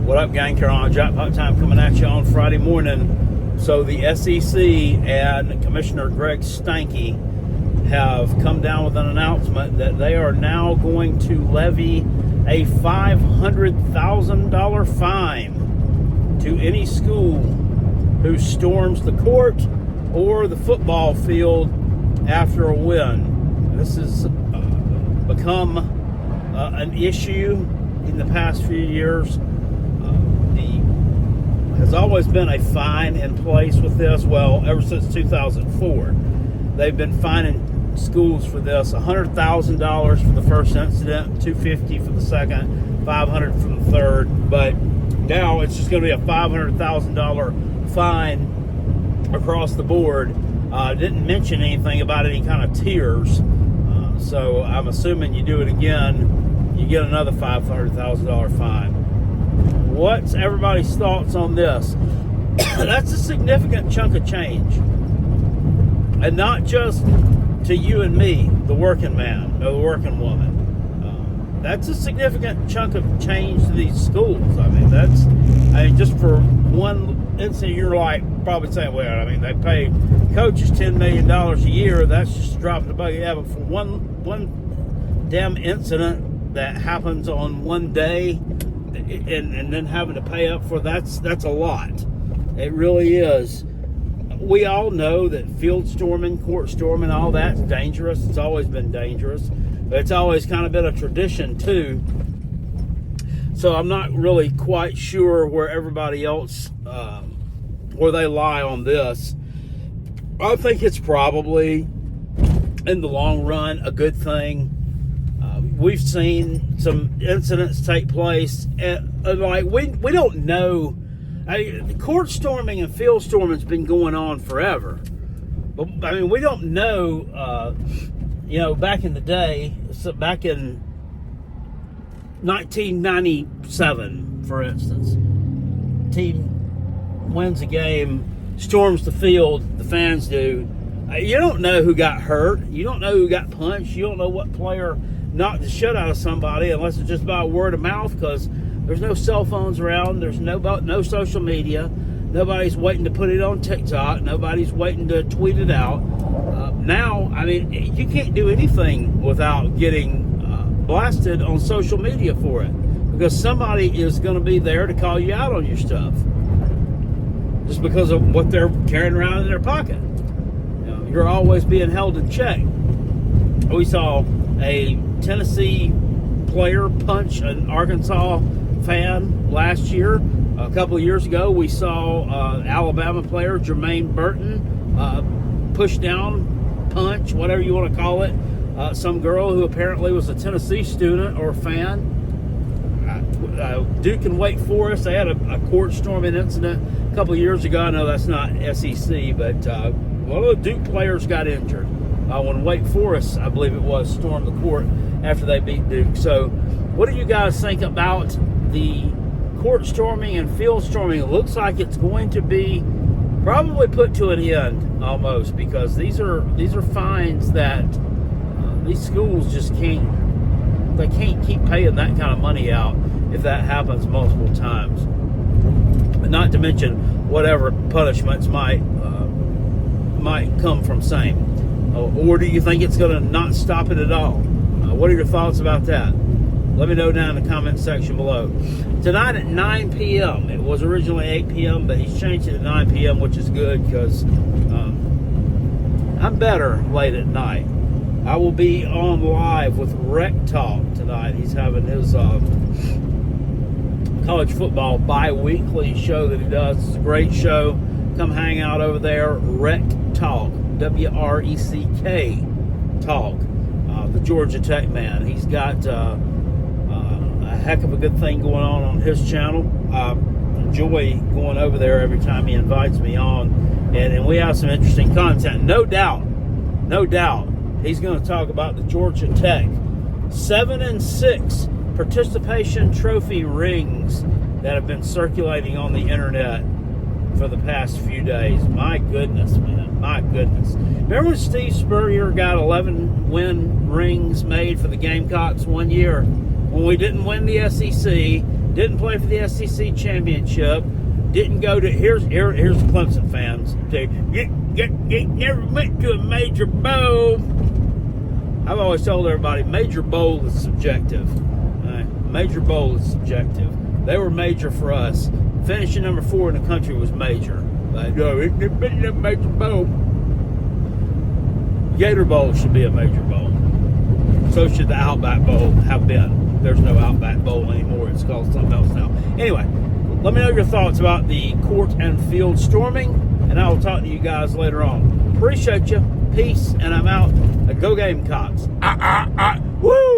What up, gang? Carolina Jackpot Time coming at you on Friday morning. So the SEC and Commissioner Greg Stanky have come down with an announcement that they are now going to levy a $500,000 fine to any school who storms the court or the football field after a win. This has become an issue in the past few years. Has always been a fine in place with this. Well, ever since 2004, they've been fining schools for this: $100,000 for the first incident, $250,000 for the second, $500,000 for the third. But now it's just going to be a $500,000 fine across the board. Didn't mention anything about any kind of tiers. So I'm assuming you do it again, you get another $500,000 fine. What's everybody's thoughts on this? That's a significant chunk of change. And not just to you and me, the working man or the working woman. That's a significant chunk of change to these schools. I mean, just for one incident, you're like probably saying, well, I mean, they pay coaches $10 million a year. That's just dropping the bucket. Yeah, but for one damn incident that happens on one day, and then having to pay up for that's a lot. It really is. We all know that field storming, court storming, all that's dangerous. It's always been dangerous, but it's always kind of been a tradition too. So I'm not really quite sure where everybody else where they lie on this. I think it's probably in the long run a good thing. We've seen some incidents take place, and we don't know. Court storming and field storming has been going on forever, but I mean, we don't know. Back in the day, so back in 1997, for instance, team wins a game, storms the field, the fans do. You don't know who got hurt. You don't know who got punched. You don't know what player knocked the shit out of somebody, unless it's just about word of mouth, because there's no cell phones around, there's no social media, nobody's waiting to put it on TikTok, nobody's waiting to tweet it out. Now, I mean, you can't do anything without getting blasted on social media for it, because somebody is going to be there to call you out on your stuff just because of what they're carrying around in their pocket. You're always being held in check. We saw a Tennessee player punch an Arkansas fan last year. A couple of years ago, we saw Alabama player Jermaine Burton push down, punch, whatever you want to call it, some girl who apparently was a Tennessee student or fan. Duke and Wake Forest, they had a court storming incident a couple of years ago. I know that's not SEC, but one of the Duke players got injured when Wake Forest, I believe it was, stormed the court after they beat Duke. So what do you guys think about the court storming and field storming? It looks like it's going to be probably put to an end almost, because these are fines that these schools just can't keep paying that kind of money out if that happens multiple times. Not to mention whatever punishments might come from same. Or do you think it's going to not stop it at all? What are your thoughts about that? Let me know down in the comment section below. Tonight at 9 p.m. It was originally 8 p.m., but he's changed it to 9 p.m., which is good, because I'm better late at night. I will be on live with Rec Talk tonight. He's having his college football bi-weekly show that he does. It's a great show. Come hang out over there. Rec Talk. W-R-E-C-K Talk. The Georgia Tech man. He's got a heck of a good thing going on his channel. I enjoy going over there every time he invites me on. And we have some interesting content. No doubt, he's going to talk about the Georgia Tech 7-6 participation trophy rings that have been circulating on the internet for the past few days. My goodness, man. My goodness. Remember when Steve Spurrier got 11 win rings made for the Gamecocks one year when we didn't win the SEC Didn't play for the SEC championship. Didn't go to here's the Clemson fans. Say, you never went to a major bowl. I've always told everybody major bowl is subjective. Major bowl is subjective. They were major for us. Finishing number 4 in the country was major. Like, no, it's been a major bowl. Gator Bowl should be a major bowl. So should the Outback Bowl have been. There's no Outback Bowl anymore. It's called something else now. Anyway, let me know your thoughts about the court and field storming, and I will talk to you guys later on. Appreciate you. Peace, and I'm out. Go Gamecocks. Woo!